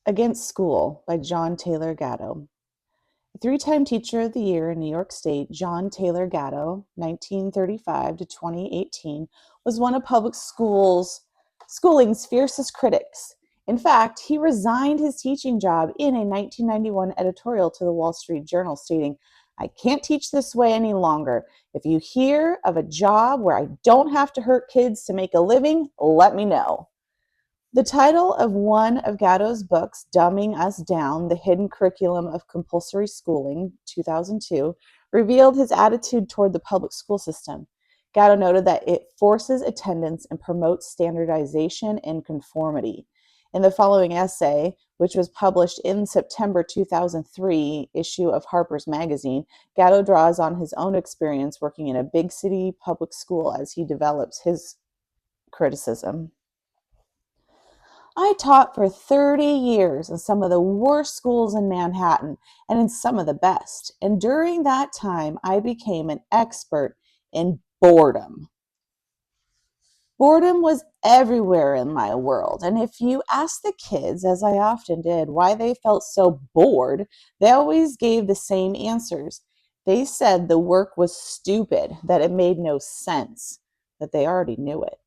Against School by John Taylor Gatto. A three-time Teacher of the Year in New York State, John Taylor Gatto, 1935 to 2018, was one of schooling's fiercest critics. In fact, he resigned his teaching job in a 1991 editorial to the Wall Street Journal stating, "I can't teach this way any longer. If you hear of a job where I don't have to hurt kids to make a living, let me know." The title of one of Gatto's books, Dumbing Us Down: The Hidden Curriculum of Compulsory Schooling, 2002, revealed his attitude toward the public school system. Gatto noted that it forces attendance and promotes standardization and conformity. In the following essay, which was published in September 2003 issue of Harper's Magazine, Gatto draws on his own experience working in a big city public school as he develops his criticism. "I taught for 30 years in some of the worst schools in Manhattan and in some of the best. And during that time, I became an expert in boredom. Boredom was everywhere in my world. And if you ask the kids, as I often did, why they felt so bored, they always gave the same answers. They said the work was stupid, that it made no sense, that they already knew it.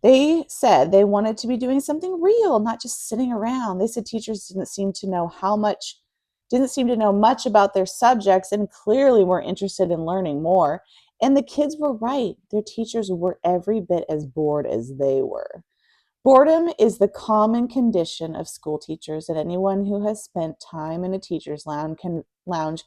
They said they wanted to be doing something real, not just sitting around. They said teachers didn't seem to know much about their subjects and clearly weren't interested in learning more. And the kids were right. Their teachers were every bit as bored as they were. Boredom is the common condition of school teachers, and anyone who has spent time in a teacher's lounge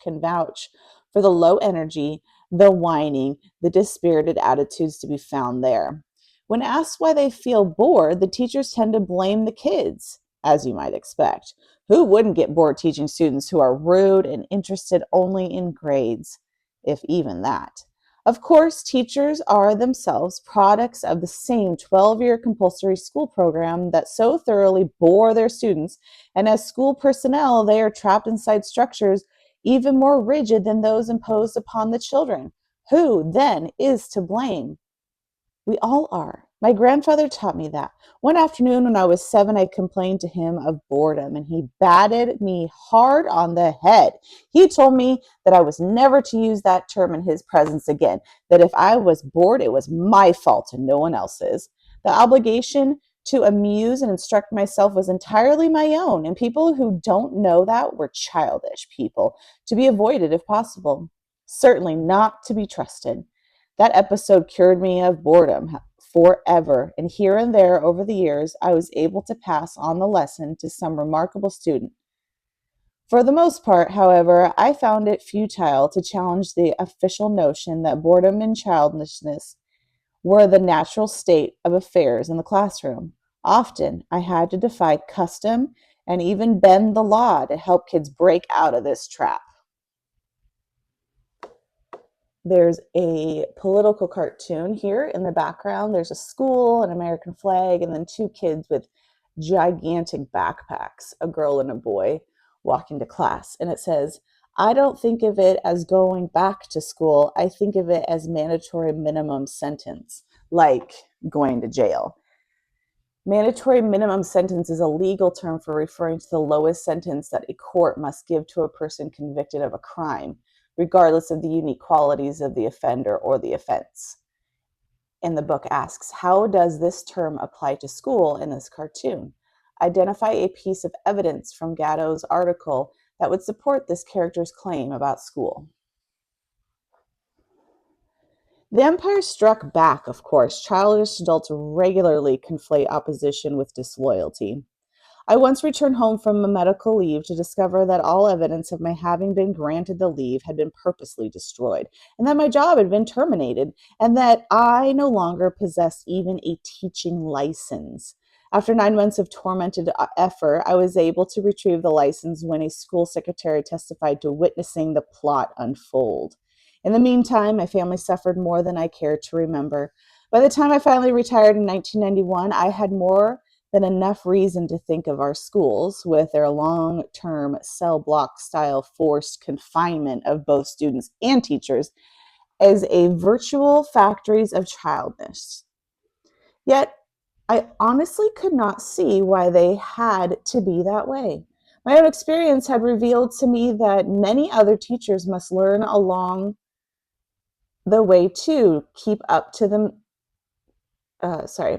can vouch for the low energy, the whining, the dispirited attitudes to be found there. When asked why they feel bored, the teachers tend to blame the kids, as you might expect. Who wouldn't get bored teaching students who are rude and interested only in grades, if even that? Of course, teachers are themselves products of the same 12-year compulsory school program that so thoroughly bore their students, and as school personnel, they are trapped inside structures even more rigid than those imposed upon the children. Who, then, is to blame? We all are. My grandfather taught me that. One afternoon when I was 7, I complained to him of boredom, and he batted me hard on the head. He told me that I was never to use that term in his presence again, that if I was bored, it was my fault and no one else's. The obligation to amuse and instruct myself was entirely my own, and people who don't know that were childish people, to be avoided if possible. Certainly not to be trusted. That episode cured me of boredom forever, and here and there over the years, I was able to pass on the lesson to some remarkable student. For the most part, however, I found it futile to challenge the official notion that boredom and childishness were the natural state of affairs in the classroom. Often, I had to defy custom and even bend the law to help kids break out of this trap. There's a political cartoon here in the background. There's a school, an American flag, and then two kids with gigantic backpacks, a girl and a boy, walking to class. And it says, "I don't think of it as going back to school. I think of it as mandatory minimum sentence, like going to jail." Mandatory minimum sentence is a legal term for referring to the lowest sentence that a court must give to a person convicted of a crime, regardless of the unique qualities of the offender or the offense. And the book asks, how does this term apply to school in this cartoon? Identify a piece of evidence from Gatto's article that would support this character's claim about school. The Empire struck back, of course. Childish adults regularly conflate opposition with disloyalty. I once returned home from a medical leave to discover that all evidence of my having been granted the leave had been purposely destroyed, and that my job had been terminated, and that I no longer possessed even a teaching license. After 9 months of tormented effort, I was able to retrieve the license when a school secretary testified to witnessing the plot unfold. In the meantime, my family suffered more than I cared to remember. By the time I finally retired in 1991, I had more than enough reason to think of our schools, with their long-term cell block style forced confinement of both students and teachers, as a virtual factories of childness. Yet I honestly could not see why they had to be that way. My own experience had revealed to me that many other teachers must learn along the way too. Keep up to them. Sorry.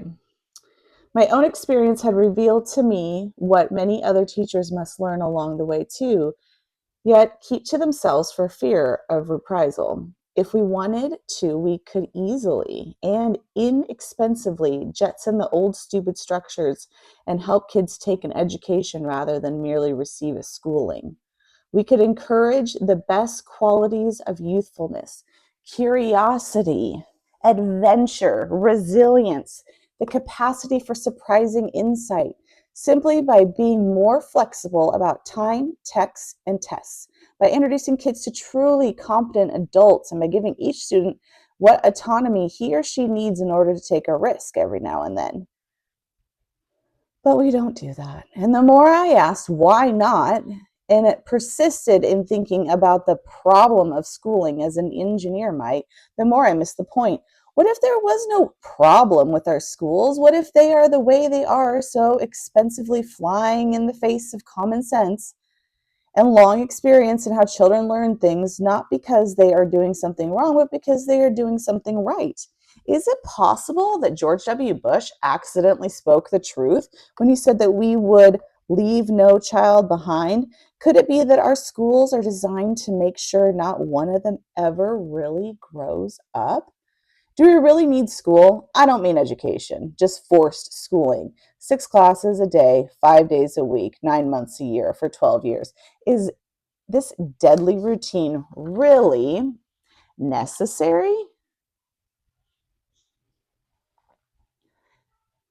My own experience had revealed to me what many other teachers must learn along the way too, yet keep to themselves for fear of reprisal. If we wanted to, we could easily and inexpensively jettison the old stupid structures and help kids take an education rather than merely receive a schooling. We could encourage the best qualities of youthfulness, curiosity, adventure, resilience, the capacity for surprising insight, simply by being more flexible about time, texts, and tests, by introducing kids to truly competent adults, and by giving each student what autonomy he or she needs in order to take a risk every now and then. But we don't do that. And the more I asked why not, and it persisted in thinking about the problem of schooling as an engineer might, the more I missed the point. What if there was no problem with our schools? What if they are the way they are, so expensively flying in the face of common sense and long experience in how children learn things, not because they are doing something wrong, but because they are doing something right? Is it possible that George W. Bush accidentally spoke the truth when he said that we would leave no child behind? Could it be that our schools are designed to make sure not one of them ever really grows up? Do we really need school? I don't mean education, just forced schooling. 6 classes a day, 5 days a week, 9 months a year for 12 years. Is this deadly routine really necessary?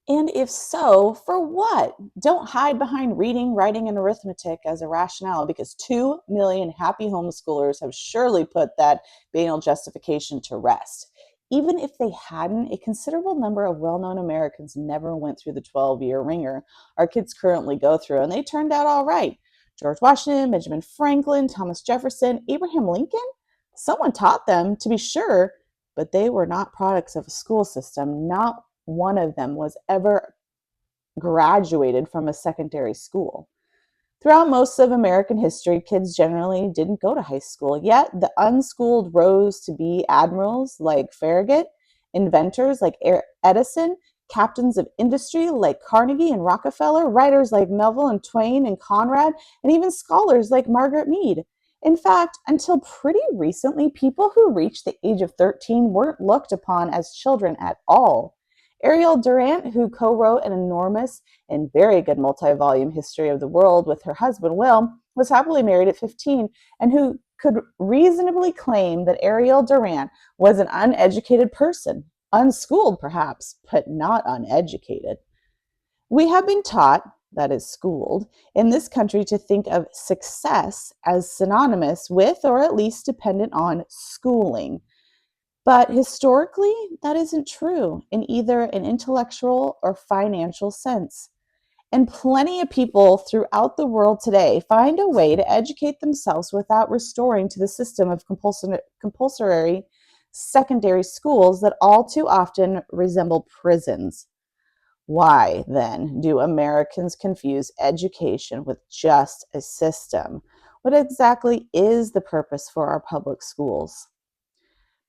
And if so, for what? Don't hide behind reading, writing, and arithmetic as a rationale, because 2 million happy homeschoolers have surely put that banal justification to rest. Even if they hadn't, a considerable number of well known Americans never went through the 12-year ringer our kids currently go through, and they turned out all right. George Washington, Benjamin Franklin, Thomas Jefferson, Abraham Lincoln, someone taught them, to be sure, but they were not products of a school system. Not one of them was ever graduated from a secondary school. Throughout most of American history, kids generally didn't go to high school, yet the unschooled rose to be admirals like Farragut, inventors like Edison, captains of industry like Carnegie and Rockefeller, writers like Melville and Twain and Conrad, and even scholars like Margaret Mead. In fact, until pretty recently, people who reached the age of 13 weren't looked upon as children at all. Ariel Durant, who co wrote an enormous and very good multi volume history of the world with her husband Will, was happily married at 15, and who could reasonably claim that Ariel Durant was an uneducated person, unschooled perhaps, but not uneducated. We have been taught, that is, schooled, in this country to think of success as synonymous with, or at least dependent on, schooling. But historically, that isn't true in either an intellectual or financial sense. And plenty of people throughout the world today find a way to educate themselves without restoring to the system of compulsory secondary schools that all too often resemble prisons. Why, then, do Americans confuse education with just a system? What exactly is the purpose for our public schools?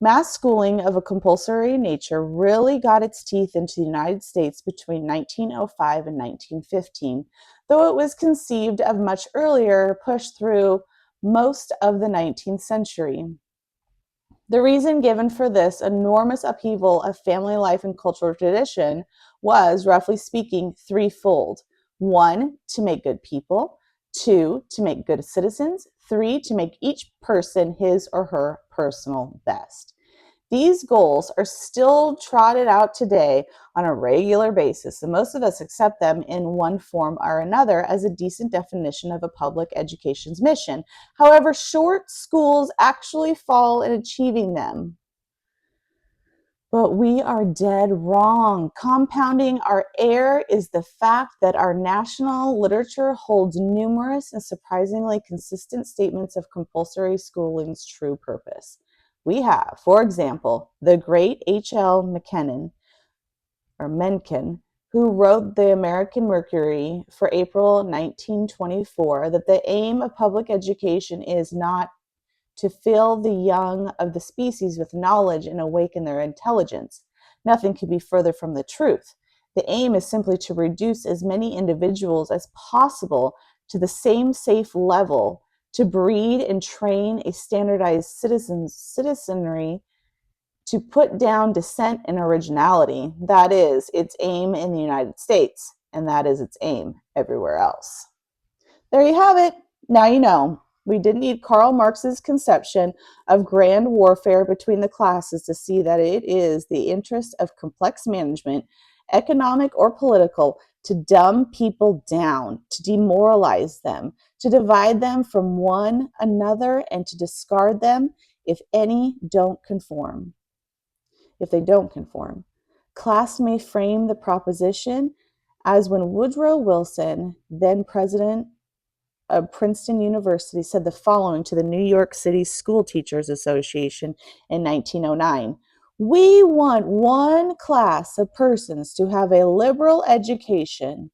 Mass schooling of a compulsory nature really got its teeth into the United States between 1905 and 1915, though it was conceived of much earlier, pushed through most of the 19th century. The reason given for this enormous upheaval of family life and cultural tradition was, roughly speaking, threefold. One, to make good people. Two, to make good citizens. Three, to make each person his or her personal best. These goals are still trotted out today on a regular basis, and most of us accept them in one form or another as a decent definition of a public education's mission. However, short schools actually fall in achieving them. But we are dead wrong. Compounding our error is the fact that our national literature holds numerous and surprisingly consistent statements of compulsory schooling's true purpose. We have, for example, the great H.L. Mencken, who wrote the American Mercury for April 1924 that the aim of public education is not to fill the young of the species with knowledge and awaken their intelligence. Nothing could be further from the truth. The aim is simply to reduce as many individuals as possible to the same safe level, to breed and train a standardized citizenry, to put down dissent and originality. That is its aim in the United States, and that is its aim everywhere else. There you have it. Now you know. We didn't need Karl Marx's conception of grand warfare between the classes to see that it is the interest of complex management, economic or political, to dumb people down, to demoralize them, to divide them from one another, and to discard them if any don't conform. If they don't conform. Class may frame the proposition as when Woodrow Wilson, then president of Princeton University, said the following to the New York City School Teachers Association in 1909. We want one class of persons to have a liberal education,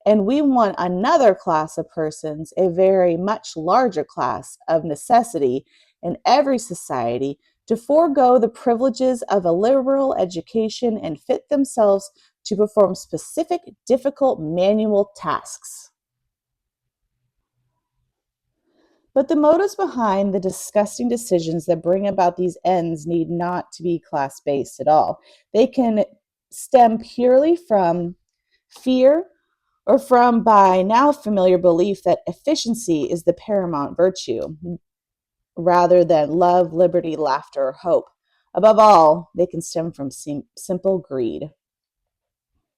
and we want another class of persons, a very much larger class of necessity in every society, to forego the privileges of a liberal education and fit themselves to perform specific, difficult manual tasks. But the motives behind the disgusting decisions that bring about these ends need not to be class-based at all. They can stem purely from fear or from by now familiar belief that efficiency is the paramount virtue, rather than love, liberty, laughter, or hope. Above all, they can stem from simple greed.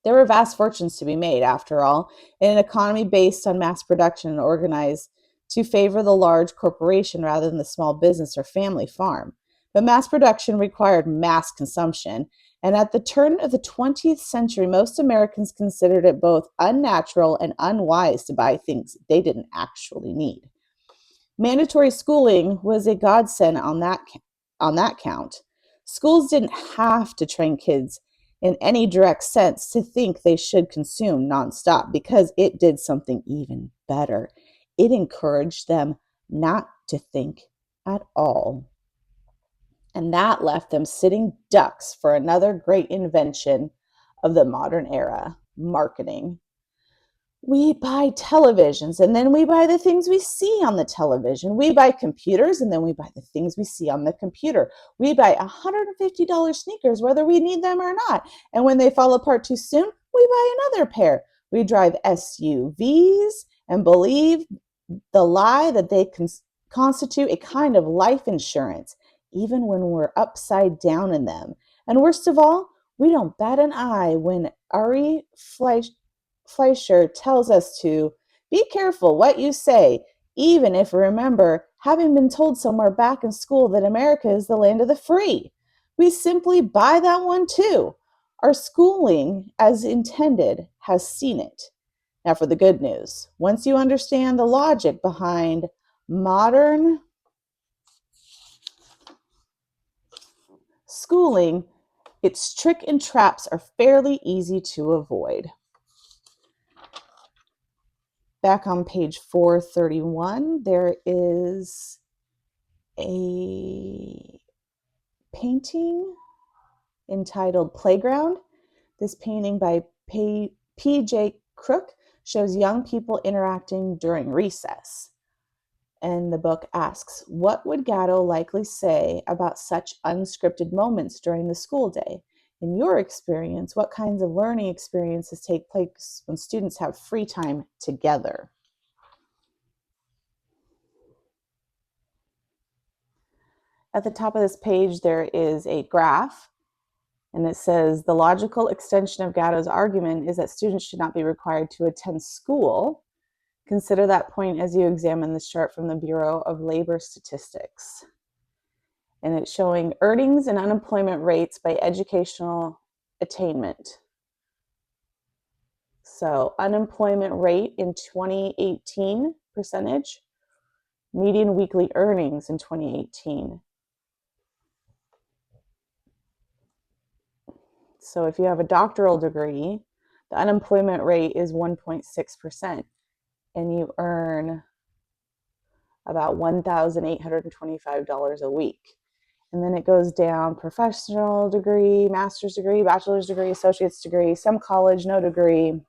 There were vast fortunes to be made, after all, in an economy based on mass production and organized to favor the large corporation rather than the small business or family farm. But mass production required mass consumption, and at the turn of the 20th century, most Americans considered it both unnatural and unwise to buy things they didn't actually need. Mandatory schooling was a godsend on that count. Schools didn't have to train kids in any direct sense to think they should consume nonstop because it did something even better. It encouraged them not to think at all. And that left them sitting ducks for another great invention of the modern era, marketing. We buy televisions and then we buy the things we see on the television. We buy computers and then we buy the things we see on the computer. We buy $150 sneakers whether we need them or not. And when they fall apart too soon, we buy another pair. We drive SUVs and believe the lie that they constitute a kind of life insurance, even when we're upside down in them. And worst of all, we don't bat an eye when Ari Fleischer tells us to be careful what you say, even if we remember having been told somewhere back in school that America is the land of the free. We simply buy that one too. Our schooling, as intended, has seen it. Now for the good news. Once you understand the logic behind modern schooling, its tricks and traps are fairly easy to avoid. Back on page 431, there is a painting entitled Playground. This painting by P.J. Crook shows young people interacting during recess. And the book asks, what would Gatto likely say about such unscripted moments during the school day? In your experience, what kinds of learning experiences take place when students have free time together? At the top of this page, there is a graph, and it says the logical extension of Gatto's argument is that students should not be required to attend school. Consider that point as you examine this chart from the Bureau of Labor Statistics. And it's showing earnings and unemployment rates by educational attainment. So unemployment rate in 2018 percentage, median weekly earnings in 2018. So if you have a doctoral degree, The unemployment rate is 1.6%, and you earn about $1,825 a week. And then it goes down: professional degree, master's degree, bachelor's degree, associate's degree, some college, no degree.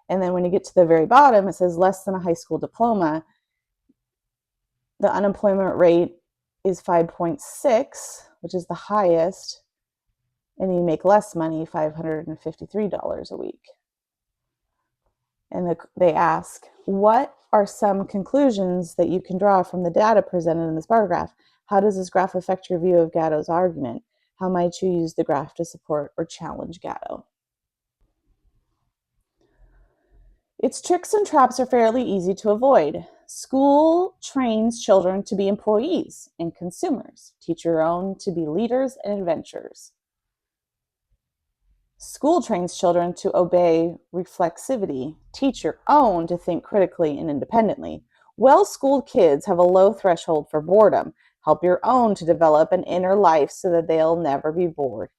And then when you get to the very bottom, it says less than a high school diploma. The unemployment rate is 5.6, which is the highest, and you make less money, $553 a week. And they ask, what are some conclusions that you can draw from the data presented in this bar graph? How does this graph affect your view of Gatto's argument? How might you use the graph to support or challenge Gatto? Its tricks and traps are fairly easy to avoid. School trains children to be employees and consumers. Teach your own to be leaders and adventurers. School trains children to obey reflexivity. Teach your own to think critically and independently. Well-schooled kids have a low threshold for boredom. Help your own to develop an inner life so that they'll never be bored.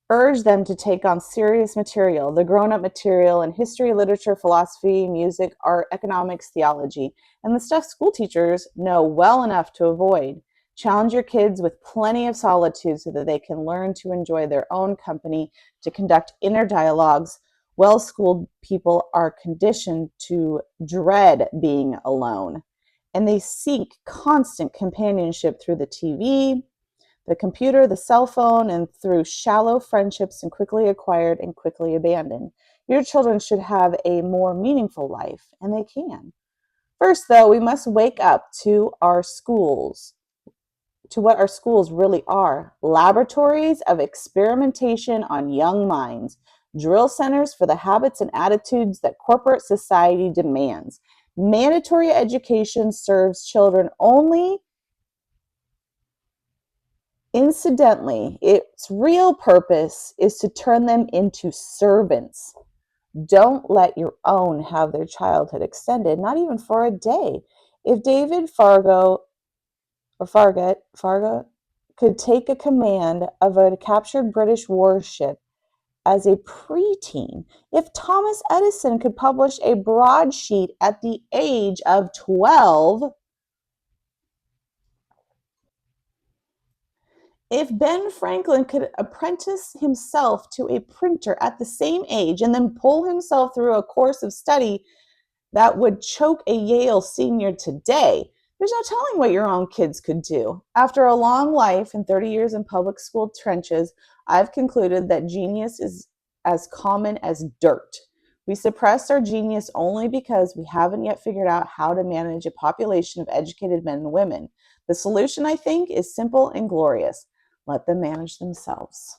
Urge them to take on serious material, the grown-up material in history, literature, philosophy, music, art, economics, theology, and the stuff school teachers know well enough to avoid. Challenge your kids with plenty of solitude so that they can learn to enjoy their own company, to conduct inner dialogues. Well-schooled people are conditioned to dread being alone, and they seek constant companionship through the TV, the computer, the cell phone, and through shallow friendships and quickly acquired and quickly abandoned. Your children should have a more meaningful life, and they can. First, though, we must wake up to our schools, to what our schools really are: laboratories of experimentation on young minds, drill centers for the habits and attitudes that corporate society demands. Mandatory education serves children only incidentally. Its real purpose is to turn them into servants. Don't let your own have their childhood extended, not even for a day. If David Farragut could take a command of a captured British warship as a preteen, if Thomas Edison could publish a broadsheet at the age of 12, if Ben Franklin could apprentice himself to a printer at the same age and then pull himself through a course of study that would choke a Yale senior today, there's no telling what your own kids could do. After a long life and 30 years in public school trenches, I've concluded that genius is as common as dirt. We suppress our genius only because we haven't yet figured out how to manage a population of educated men and women. The solution, I think, is simple and glorious. Let them manage themselves.